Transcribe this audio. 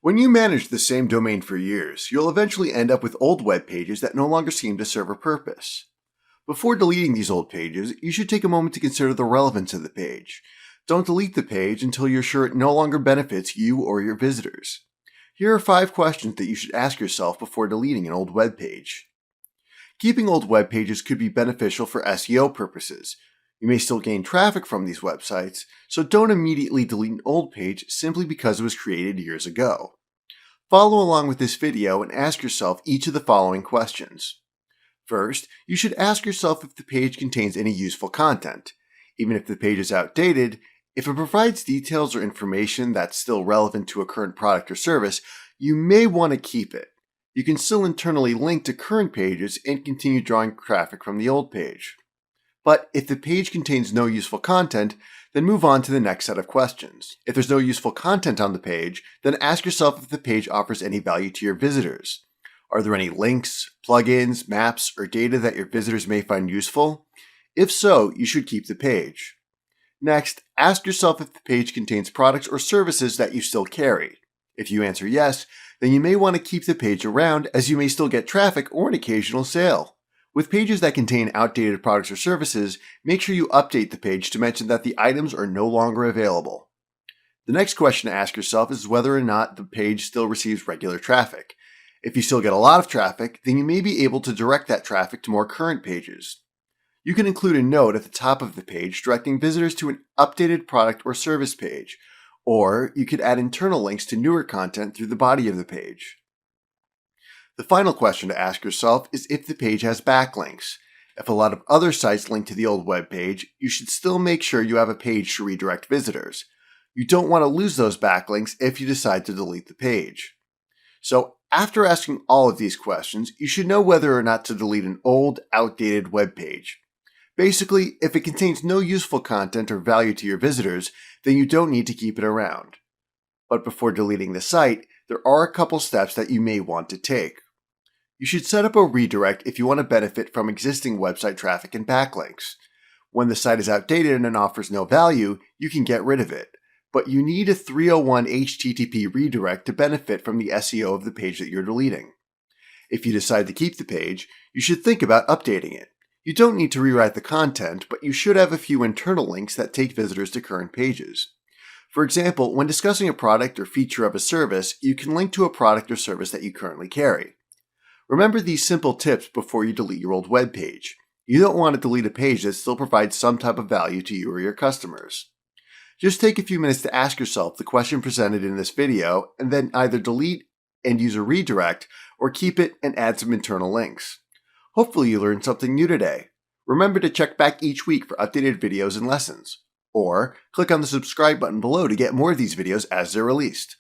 When you manage the same domain for years, you'll eventually end up with old web pages that no longer seem to serve a purpose. Before deleting these old pages, you should take a moment to consider the relevance of the page. Don't delete the page until you're sure it no longer benefits you or your visitors. Here are 5 questions that you should ask yourself before deleting an old web page. Keeping old web pages could be beneficial for SEO purposes. You may still gain traffic from these websites, so don't immediately delete an old page simply because it was created years ago. Follow along with this video and ask yourself each of the following questions. First, you should ask yourself if the page contains any useful content. Even if the page is outdated, if it provides details or information that's still relevant to a current product or service, you may want to keep it. You can still internally link to current pages and continue drawing traffic from the old page. But if the page contains no useful content, then move on to the next set of questions. If there's no useful content on the page, then ask yourself if the page offers any value to your visitors. Are there any links, plugins, maps, or data that your visitors may find useful? If so, you should keep the page. Next, ask yourself if the page contains products or services that you still carry. If you answer yes, then you may want to keep the page around as you may still get traffic or an occasional sale. With pages that contain outdated products or services, make sure you update the page to mention that the items are no longer available. The next question to ask yourself is whether or not the page still receives regular traffic. If you still get a lot of traffic, then you may be able to direct that traffic to more current pages. You can include a note at the top of the page directing visitors to an updated product or service page, or you could add internal links to newer content through the body of the page. The final question to ask yourself is if the page has backlinks. If a lot of other sites link to the old web page, you should still make sure you have a page to redirect visitors. You don't want to lose those backlinks if you decide to delete the page. So, after asking all of these questions, you should know whether or not to delete an old, outdated web page. Basically, if it contains no useful content or value to your visitors, then you don't need to keep it around. But before deleting the site, there are a couple steps that you may want to take. You should set up a redirect if you want to benefit from existing website traffic and backlinks. When the site is outdated and offers no value, you can get rid of it. But you need a 301 HTTP redirect to benefit from the SEO of the page that you're deleting. If you decide to keep the page, you should think about updating it. You don't need to rewrite the content, but you should have a few internal links that take visitors to current pages. For example, when discussing a product or feature of a service, you can link to a product or service that you currently carry. Remember these simple tips before you delete your old web page. You don't want to delete a page that still provides some type of value to you or your customers. Just take a few minutes to ask yourself the question presented in this video, and then either delete and use a redirect, or keep it and add some internal links. Hopefully you learned something new today. Remember to check back each week for updated videos and lessons. Or click on the subscribe button below to get more of these videos as they're released.